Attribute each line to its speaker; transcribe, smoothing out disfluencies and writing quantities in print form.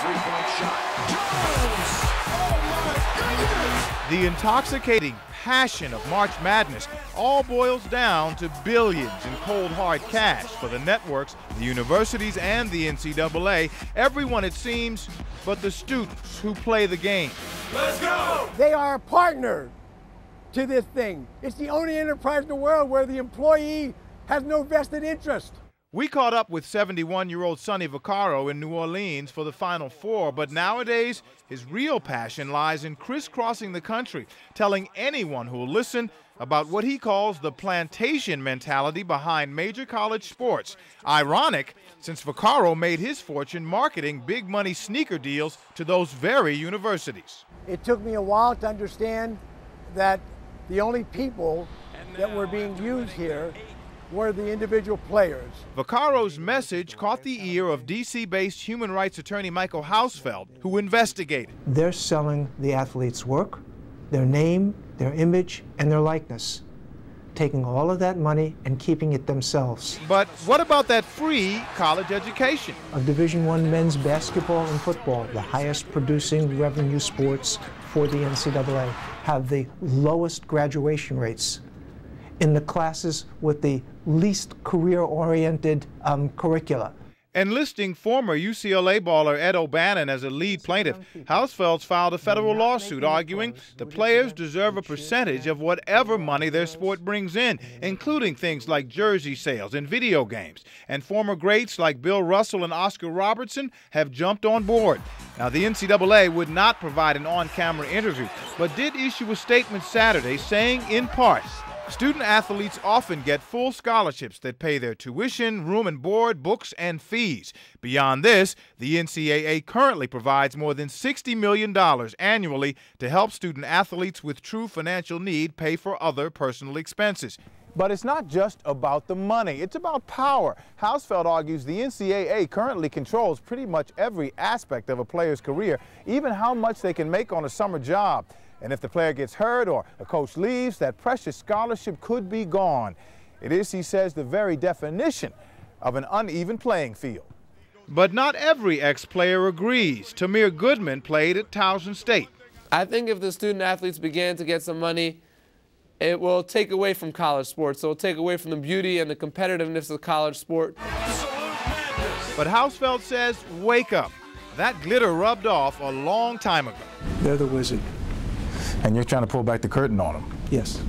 Speaker 1: three-point shot. Jones! Oh, my goodness!
Speaker 2: The intoxicating passion of March Madness all boils down to billions in cold hard cash for the networks, the universities, and the NCAA. Everyone, it seems, but the students who play the game.
Speaker 1: Let's go!
Speaker 3: They are a partner to this thing. It's the only enterprise in the world where the employee has no vested interest.
Speaker 2: We caught up with 71-year-old Sonny Vaccaro in New Orleans for the Final Four, but nowadays his real passion lies in crisscrossing the country, telling anyone who will listen about what he calls the plantation mentality behind major college sports. Ironic, since Vaccaro made his fortune marketing big-money sneaker deals to those very universities.
Speaker 3: It took me a while to understand that the only people that were being used here were the individual players.
Speaker 2: Vaccaro's message caught the ear of D.C.-based human rights attorney Michael Hausfeld, who investigated.
Speaker 4: They're selling the athlete's work, their name, their image, and their likeness, taking all of that money and keeping it themselves.
Speaker 2: But what about that free college education?
Speaker 4: Of Division I men's basketball and football, the highest producing revenue sports for the NCAA, have the lowest graduation rates in the classes with the least career-oriented curricula.
Speaker 2: Enlisting former UCLA baller Ed O'Bannon as a lead plaintiff, Hausfeld's filed a federal lawsuit arguing the players deserve a percentage of whatever money their sport brings in, including things like jersey sales and video games. And former greats like Bill Russell and Oscar Robertson have jumped on board. Now, the NCAA would not provide an on-camera interview, but did issue a statement Saturday saying, in part, student athletes often get full scholarships that pay their tuition, room and board, books, and fees. Beyond this, the NCAA currently provides more than $60 million annually to help student athletes with true financial need pay for other personal expenses. But it's not just about the money, it's about power. Hausfeld argues the NCAA currently controls pretty much every aspect of a player's career, even how much they can make on a summer job. And if the player gets hurt or a coach leaves, that precious scholarship could be gone. It is, he says, the very definition of an uneven playing field. But not every ex-player agrees. Tamir Goodman played at Towson State.
Speaker 5: I think if the student athletes began to get some money, it will take away from college sports. So it will take away from the beauty and the competitiveness of college sport.
Speaker 2: But Hausfeld says, wake up. That glitter rubbed off a long time ago.
Speaker 4: They're the wizard.
Speaker 6: And you're trying to pull back the curtain on them?
Speaker 4: Yes.